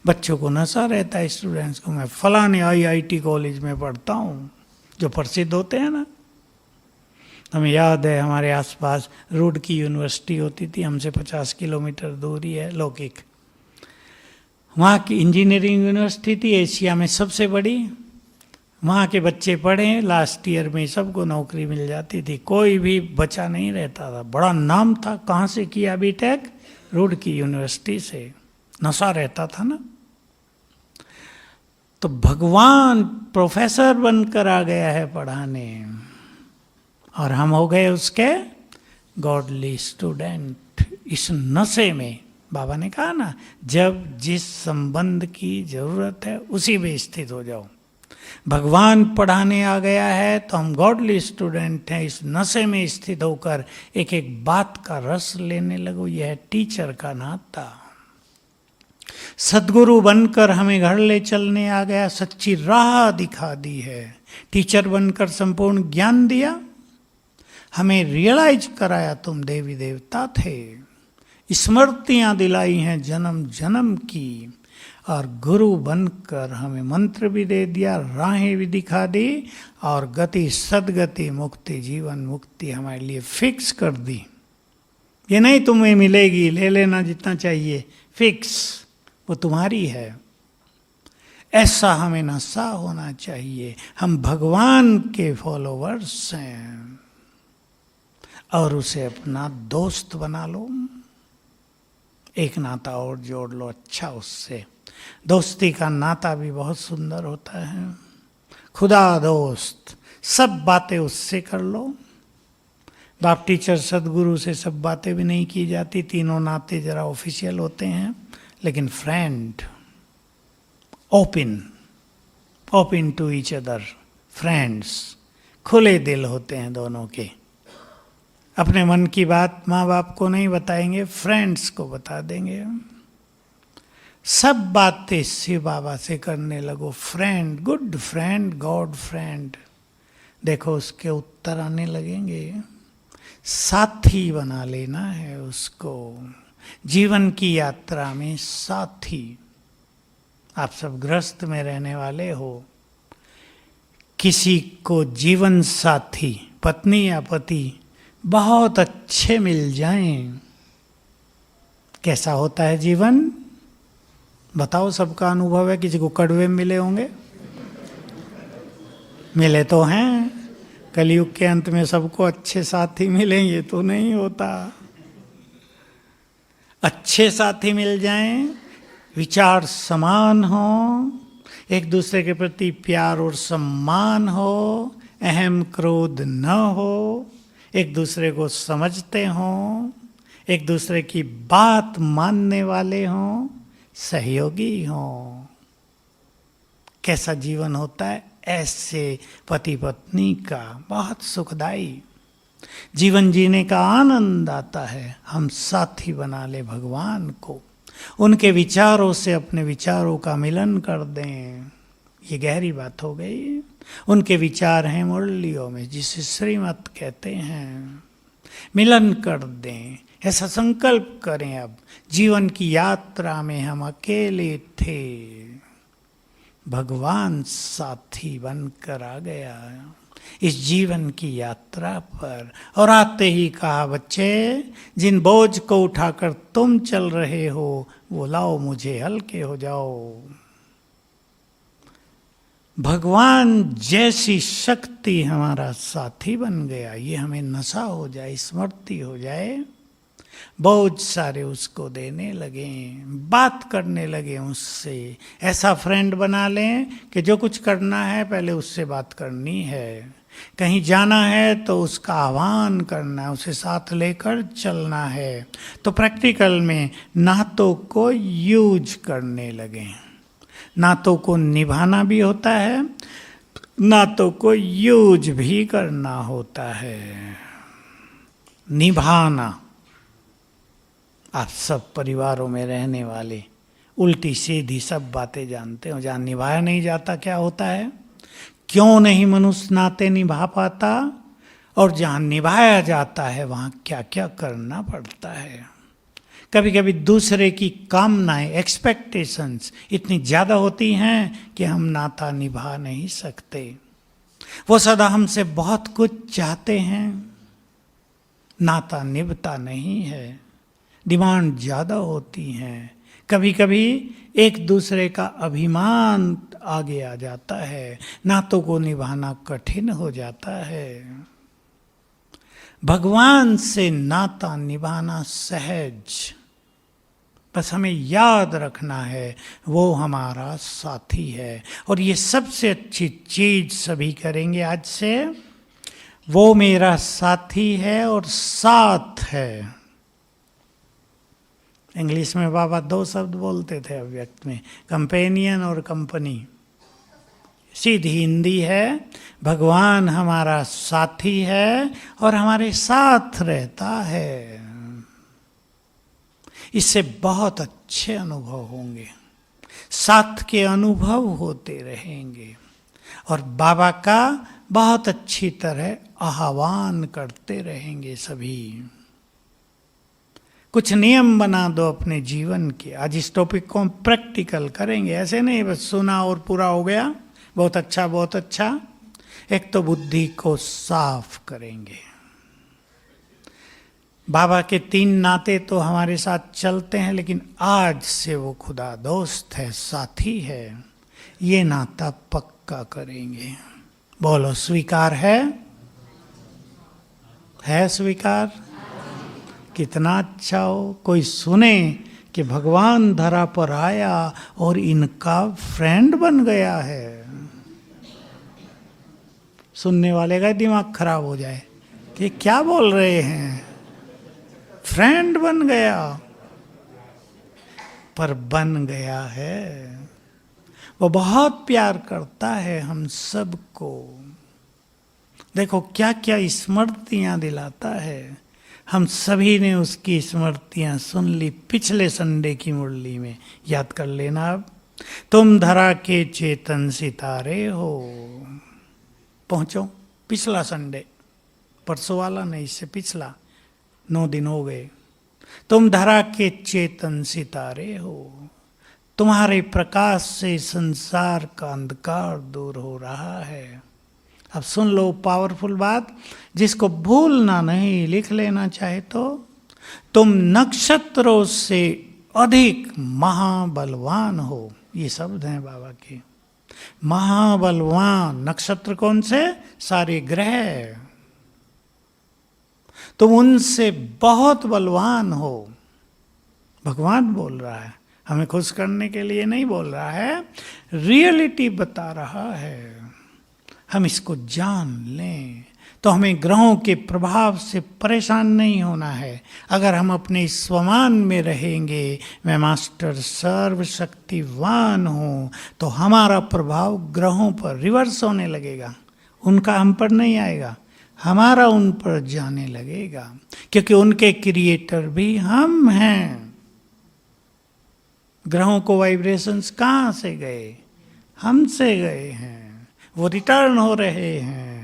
बच्चों को नशा रहता है, स्टूडेंट्स को, मैं फलाने IIT कॉलेज में पढ़ता हूँ, जो प्रसिद्ध होते हैं ना। हमें याद है हमारे आसपास रुड़की यूनिवर्सिटी होती थी, हमसे 50 किलोमीटर दूरी है, लौकिक। वहाँ की इंजीनियरिंग यूनिवर्सिटी थी, एशिया में सबसे बड़ी। वहाँ के बच्चे पढ़े, लास्ट ईयर में सबको नौकरी मिल जाती थी, कोई भी बचा नहीं रहता था। बड़ा नाम था, कहाँ से किया बीटेक, रुड़की यूनिवर्सिटी से। नशा रहता था ना। तो भगवान प्रोफेसर बनकर आ गया है पढ़ाने, और हम हो गए उसके गॉडली स्टूडेंट। इस नशे में बाबा ने कहा ना, जब जिस संबंध की जरूरत है उसी में स्थित हो जाओ। भगवान पढ़ाने आ गया है तो हम गॉडली स्टूडेंट हैं, इस नशे में स्थित होकर एक एक बात का रस लेने लगो। यह है टीचर का नाता। सद्गुरु बनकर हमें घर ले चलने आ गया, सच्ची राह दिखा दी है। टीचर बनकर संपूर्ण ज्ञान दिया, हमें रियलाइज कराया तुम देवी देवता थे। स्मृतियां दिलाई हैं जन्म जन्म की, और गुरु बनकर हमें मंत्र भी दे दिया, राहें भी दिखा दी, और गति सदगति मुक्ति जीवन मुक्ति हमारे लिए फिक्स कर दी। ये नहीं तुम्हें मिलेगी, ले लेना जितना चाहिए, फिक्स वो तुम्हारी है। ऐसा हमें नशा होना चाहिए। हम भगवान के फॉलोवर्स हैं और उसे अपना दोस्त बना लो। एक नाता और जोड़ लो अच्छा उससे। दोस्ती का नाता भी बहुत सुंदर होता है। खुदा दोस्त, सब बातें उससे कर लो। बाप टीचर सदगुरु से सब बातें भी नहीं की जाती, तीनों नाते जरा ऑफिशियल होते हैं, लेकिन friend open to each other, friends खुले दिल होते हैं दोनों के। अपने मन की बात माँ बाप को नहीं बताएंगे, फ्रेंड्स को बता देंगे। सब बातें शिव बाबा से करने लगो। Friend, good friend, God friend, देखो उसके उत्तर आने लगेंगे। साथी बना लेना है उसको जीवन की यात्रा में, साथी। आप सब गृहस्थ में रहने वाले हो, किसी को जीवन साथी पत्नी या पति बहुत अच्छे मिल जाएं, कैसा होता है जीवन? बताओ, सबका अनुभव है। किसी को कड़वे मिले होंगे? मिले तो हैं। कलयुग के अंत में सबको अच्छे साथी मिलेंगे तो नहीं होता। अच्छे साथी मिल जाएं, विचार समान हो, एक दूसरे के प्रति प्यार और सम्मान हो, अहम क्रोध न हो, एक दूसरे को समझते हों, एक दूसरे की बात मानने वाले हों, सहयोगी हों। कैसा जीवन होता है ऐसे पति पत्नी का, बहुत सुखदाई जीवन जीने का आनंद आता है। हम साथी बना ले भगवान को, उनके विचारों से अपने विचारों का मिलन कर दें। ये गहरी बात हो गई। उनके विचार हैं मुरलियों में, जिसे श्रीमत कहते हैं, मिलन कर दें। ऐसा संकल्प करें। अब जीवन की यात्रा में हम अकेले थे, भगवान साथी बनकर आ गया इस जीवन की यात्रा पर। और आते ही कहा, बच्चे जिन बोझ को उठाकर तुम चल रहे हो वो लाओ, मुझे हल्के हो जाओ। भगवान जैसी शक्ति हमारा साथी बन गया, ये हमें नशा हो जाए, स्मृति हो जाए। बहुत सारे उसको देने लगे, बात करने लगे उससे। ऐसा फ्रेंड बना लें कि जो कुछ करना है पहले उससे बात करनी है। कहीं जाना है तो उसका आह्वान करना है, उसे साथ लेकर चलना है। तो प्रैक्टिकल में नातों को यूज करने लगे। नातों को निभाना भी होता है, नातों को यूज भी करना होता है। निभाना, आप सब परिवारों में रहने वाले उल्टी सीधी सब बातें जानते हो। जहाँ निभाया नहीं जाता क्या होता है, क्यों नहीं मनुष्य नाते निभा पाता, और जहाँ निभाया जाता है वहाँ क्या क्या करना पड़ता है। कभी कभी दूसरे की कामनाएं, एक्सपेक्टेशंस इतनी ज़्यादा होती हैं कि हम नाता निभा नहीं सकते। वो सदा हमसे बहुत कुछ चाहते हैं, नाता निभता नहीं है। डिमांड ज़्यादा होती हैं। कभी कभी एक दूसरे का अभिमान आगे आ जाता है, नातों को निभाना कठिन हो जाता है। भगवान से नाता निभाना सहज, बस हमें याद रखना है वो हमारा साथी है। और ये सबसे अच्छी चीज सभी करेंगे आज से, वो मेरा साथी है और साथ है। इंग्लिश में बाबा दो शब्द बोलते थे अव्यक्त में, कंपेनियन और कंपनी। सीधी हिंदी है, भगवान हमारा साथी है और हमारे साथ रहता है। इससे बहुत अच्छे अनुभव होंगे, साथ के अनुभव होते रहेंगे और बाबा का बहुत अच्छी तरह आह्वान करते रहेंगे सभी। कुछ नियम बना दो अपने जीवन के। आज इस टॉपिक को हम प्रैक्टिकल करेंगे, ऐसे नहीं बस सुना और पूरा हो गया, बहुत अच्छा बहुत अच्छा। एक तो बुद्धि को साफ करेंगे। बाबा के 3 नाते तो हमारे साथ चलते हैं, लेकिन आज से वो खुदा दोस्त है, साथी है, ये नाता पक्का करेंगे। बोलो स्वीकार है स्वीकार? कितना अच्छा हो कोई सुने कि भगवान धरा पर आया और इनका फ्रेंड बन गया है। सुनने वाले का दिमाग खराब हो जाए कि क्या बोल रहे हैं, फ्रेंड बन गया। पर बन गया है, वो बहुत प्यार करता है हम सबको। देखो क्या क्या स्मृतियां दिलाता है। हम सभी ने उसकी स्मृतियां सुन ली पिछले संडे की मुरली में, याद कर लेना। अब तुम धरा के चेतन सितारे हो, पहुंचो। पिछला संडे, परसों वाला नहीं, इससे पिछला 9 दिन हो गए। तुम धरा के चेतन सितारे हो, तुम्हारे प्रकाश से संसार का अंधकार दूर हो रहा है। अब सुन लो पावरफुल बात, जिसको भूलना नहीं, लिख लेना चाहे तो। तुम नक्षत्रों से अधिक महाबलवान हो, ये शब्द हैं बाबा के। महाबलवान नक्षत्र कौन से? सारे ग्रह। तुम उनसे बहुत बलवान हो, भगवान बोल रहा है। हमें खुश करने के लिए नहीं बोल रहा है, रियलिटी बता रहा है। हम इसको जान लें तो हमें ग्रहों के प्रभाव से परेशान नहीं होना है। अगर हम अपने स्वमान में रहेंगे, मैं मास्टर सर्वशक्तिवान हूँ, तो हमारा प्रभाव ग्रहों पर रिवर्स होने लगेगा। उनका हम पर नहीं आएगा, हमारा उन पर जाने लगेगा, क्योंकि उनके क्रिएटर भी हम हैं। ग्रहों को वाइब्रेशंस कहाँ से गए? हमसे गए हैं, वो रिटर्न हो रहे हैं।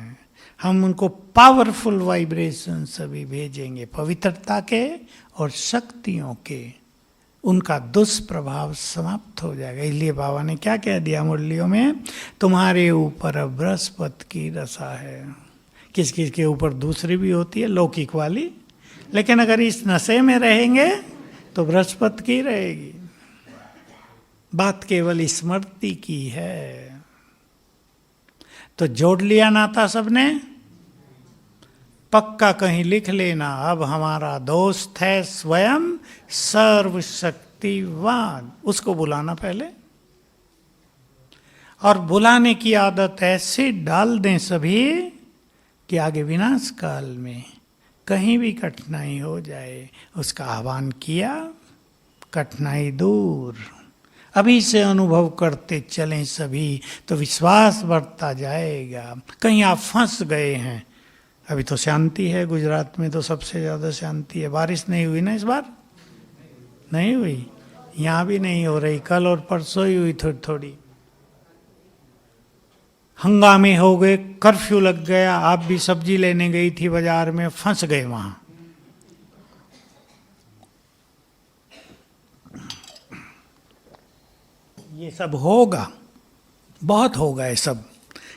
हम उनको पावरफुल वाइब्रेशन सभी भेजेंगे, पवित्रता के और शक्तियों के। उनका दुष्प्रभाव समाप्त हो जाएगा। इसलिए बाबा ने क्या कह दिया मुरलियों में? तुम्हारे ऊपर अब बृहस्पति की दशा है। किस किस के ऊपर दूसरी भी होती है, लौकिक वाली, लेकिन अगर इस नशे में रहेंगे तो बृहस्पति की रहेगी। बात केवल स्मृति की है। तो जोड़ लिया नाता सबने? पक्का कहीं लिख लेना। अब हमारा दोस्त है स्वयं सर्वशक्तिवान। उसको बुलाना पहले, और बुलाने की आदत ऐसे डाल दें सभी कि आगे विनाश काल में कहीं भी कठिनाई हो जाए, उसका आह्वान किया, कठिनाई दूर। अभी से अनुभव करते चलें सभी, तो विश्वास बढ़ता जाएगा। कहीं आप फंस गए हैं, अभी तो शांति है गुजरात में, तो सबसे ज़्यादा शांति है। बारिश नहीं हुई ना इस बार? नहीं हुई, यहाँ भी नहीं हो रही। कल और परसों ही हुई थोड़ी थोड़ी। हंगामे हो गए, कर्फ्यू लग गया। आप भी सब्जी लेने गई थी बाजार में, फंस गए वहाँ। ये सब होगा, बहुत होगा ये सब,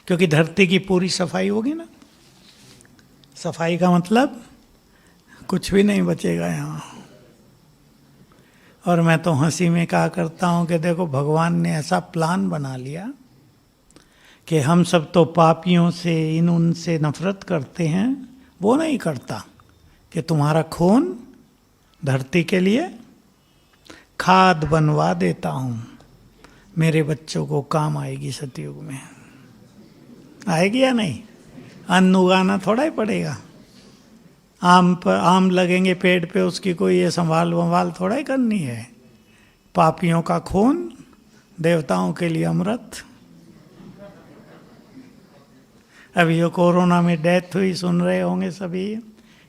क्योंकि धरती की पूरी सफाई होगी ना। सफाई का मतलब कुछ भी नहीं बचेगा यहाँ। और मैं तो हंसी में कहा करता हूँ कि देखो भगवान ने ऐसा प्लान बना लिया कि हम सब तो पापियों से, इन उनसे नफरत करते हैं। वो नहीं करता कि तुम्हारा खून धरती के लिए खाद बनवा देता हूँ, मेरे बच्चों को काम आएगी सतयुग में। आएगी या नहीं? अन्न उगाना थोड़ा ही पड़ेगा। आम लगेंगे पेड़ पे, उसकी कोई ये संभाल वंभाल थोड़ा ही करनी है। पापियों का खून देवताओं के लिए अमृत। अभी जो कोरोना में डेथ हुई, सुन रहे होंगे सभी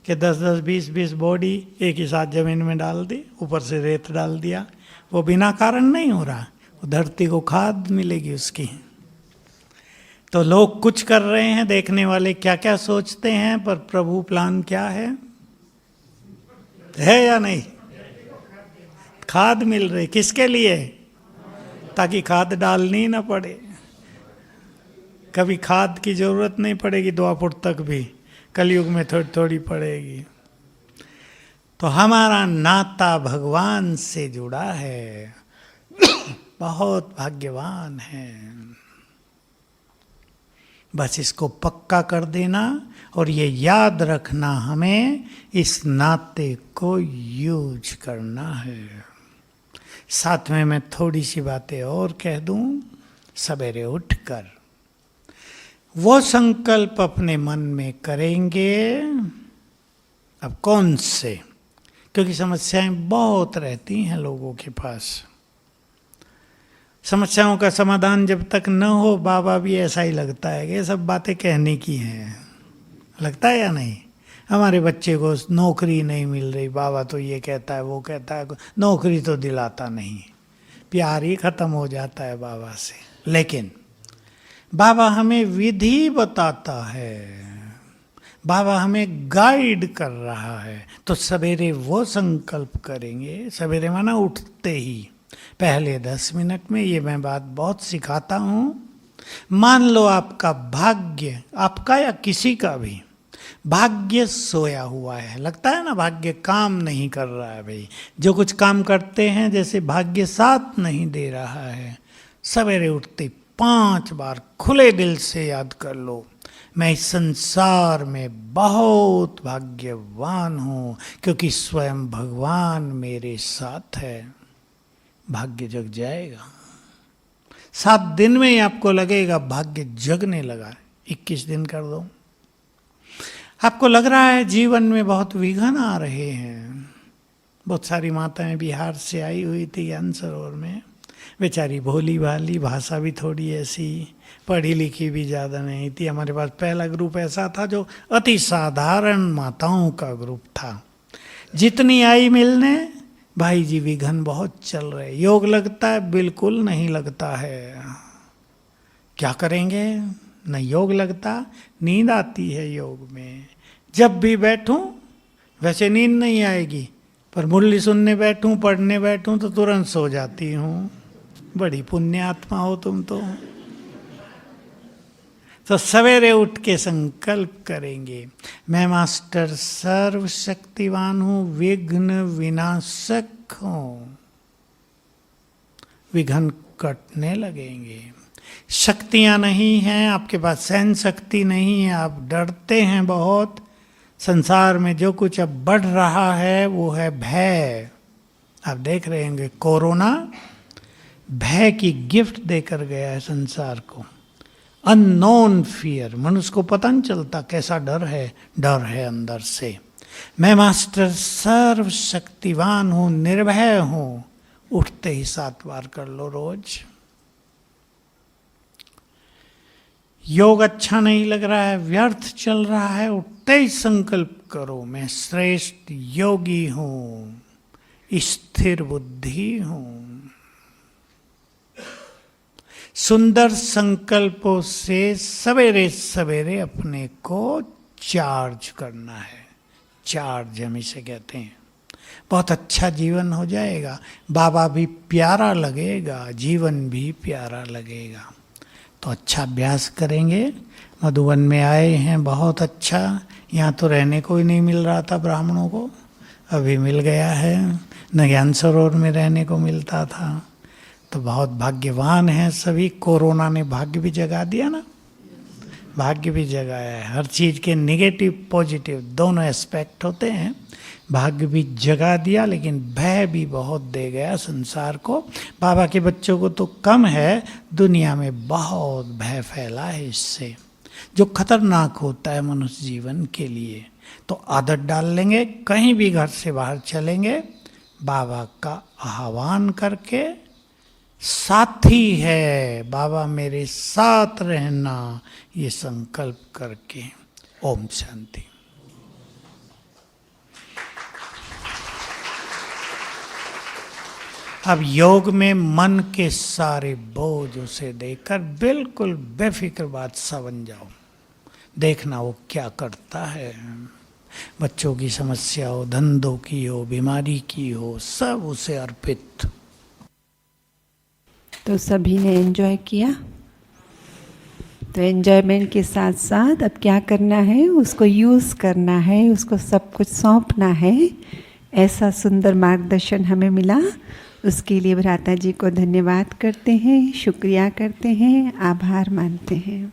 कि 10-10, 20-20 बॉडी एक ही साथ जमीन में डाल दी, ऊपर से रेत डाल दिया, वो बिना कारण नहीं हो रहा, वो धरती को खाद मिलेगी उसकी। तो लोग कुछ कर रहे हैं, देखने वाले क्या क्या सोचते हैं, पर प्रभु प्लान क्या है या नहीं? खाद मिल रही, किसके लिए? ताकि खाद डालनी ना पड़े, कभी खाद की जरूरत नहीं पड़ेगी, द्वापर तक भी, कलयुग में थोड़ी थोड़ी पड़ेगी। तो हमारा नाता भगवान से जुड़ा है, बहुत भाग्यवान है। बस इसको पक्का कर देना और ये याद रखना, हमें इस नाते को यूज करना है। साथ में मैं थोड़ी सी बातें और कह दूं। सवेरे उठकर वो संकल्प अपने मन में करेंगे। अब कौन से? क्योंकि समस्याएं बहुत रहती हैं लोगों के पास। समस्याओं का समाधान जब तक न हो, बाबा भी ऐसा ही लगता है कि ये सब बातें कहने की हैं, लगता है या नहीं? हमारे बच्चे को नौकरी नहीं मिल रही, बाबा तो ये कहता है वो कहता है, नौकरी तो दिलाता नहीं, प्यार ही खत्म हो जाता है बाबा से। लेकिन बाबा हमें विधि बताता है, बाबा हमें गाइड कर रहा है। तो सवेरे वो संकल्प करेंगे, सवेरे माना उठते ही पहले 10 मिनट में। ये मैं बात बहुत सिखाता हूँ। मान लो आपका भाग्य, आपका या किसी का भी भाग्य सोया हुआ है, लगता है ना भाग्य काम नहीं कर रहा है। भाई जो कुछ काम करते हैं जैसे भाग्य साथ नहीं दे रहा है। सवेरे उठते 5 बार खुले दिल से याद कर लो, मैं इस संसार में बहुत भाग्यवान हूँ क्योंकि स्वयं भगवान मेरे साथ है। भाग्य जग जाएगा। 7 दिन में ही आपको लगेगा भाग्य जगने लगा। 21 दिन कर दो। आपको लग रहा है जीवन में बहुत विघ्न आ रहे हैं। बहुत सारी माताएं बिहार से आई हुई थी ज्ञान सरोवर में, बेचारी भोली भाली, भाषा भी थोड़ी ऐसी, पढ़ी लिखी भी ज़्यादा नहीं थी। हमारे पास पहला ग्रुप ऐसा था जो अति साधारण माताओं का ग्रुप था। जितनी आई मिलने, भाई जी विघ्न बहुत चल रहे, योग लगता है? बिल्कुल नहीं लगता है। क्या करेंगे? न योग लगता, नींद आती है योग में। जब भी बैठूं, वैसे नींद नहीं आएगी, पर मुरली सुनने बैठूं, पढ़ने बैठूं तो तुरंत सो जाती हूँ। बड़ी पुण्य आत्मा हो तुम तो सवेरे उठ के संकल्प करेंगे, मैं मास्टर सर्वशक्तिवान हूँ, विघ्न विनाशक हूँ। विघ्न कटने लगेंगे। शक्तियाँ नहीं हैं आपके पास, सहन शक्ति नहीं है, आप डरते हैं बहुत। संसार में जो कुछ अब बढ़ रहा है वो है भय। आप देख रहे होंगे कोरोना भय की गिफ्ट देकर गया है संसार को। अननोन फियर, मनुष्य को पता नहीं चलता कैसा डर है अंदर से। मैं मास्टर सर्वशक्तिवान हूँ, निर्भय हूँ। उठते ही 7 बार कर लो रोज। योग अच्छा नहीं लग रहा है, व्यर्थ चल रहा है, उठते ही संकल्प करो, मैं श्रेष्ठ योगी हूँ, स्थिर बुद्धि हूँ। सुंदर संकल्पों से सवेरे सवेरे अपने को चार्ज करना है। चार्ज हम इसे कहते हैं। बहुत अच्छा जीवन हो जाएगा, बाबा भी प्यारा लगेगा, जीवन भी प्यारा लगेगा। तो अच्छा अभ्यास करेंगे। मधुबन में आए हैं, बहुत अच्छा। यहाँ तो रहने को ही नहीं मिल रहा था ब्राह्मणों को, अभी मिल गया है। न ज्ञान सरोवर में रहने को मिलता था। तो बहुत भाग्यवान हैं सभी। कोरोना ने भाग्य भी जगा दिया ना, भाग्य भी जगाया है। हर चीज़ के नेगेटिव पॉजिटिव दोनों एस्पेक्ट होते हैं। भाग्य भी जगा दिया, लेकिन भय भी बहुत दे गया संसार को। बाबा के बच्चों को तो कम है, दुनिया में बहुत भय फैला है इससे, जो खतरनाक होता है मनुष्य जीवन के लिए। तो आदत डाल लेंगे, कहीं भी घर से बाहर चलेंगे, बाबा का आह्वान करके, साथी है बाबा मेरे साथ रहना, ये संकल्प करके। ओम शांति। अब योग में मन के सारे बोझ उसे देकर बिल्कुल बेफिक्र बादशाह बन जाओ। देखना वो क्या करता है। बच्चों की समस्या हो, धंधों की हो, बीमारी की हो, सब उसे अर्पित। तो सभी ने एंजॉय किया। तो एंजॉयमेंट के साथ साथ अब क्या करना है, उसको यूज़ करना है, उसको सब कुछ सौंपना है। ऐसा सुंदर मार्गदर्शन हमें मिला, उसके लिए भ्राता जी को धन्यवाद करते हैं, शुक्रिया करते हैं, आभार मानते हैं।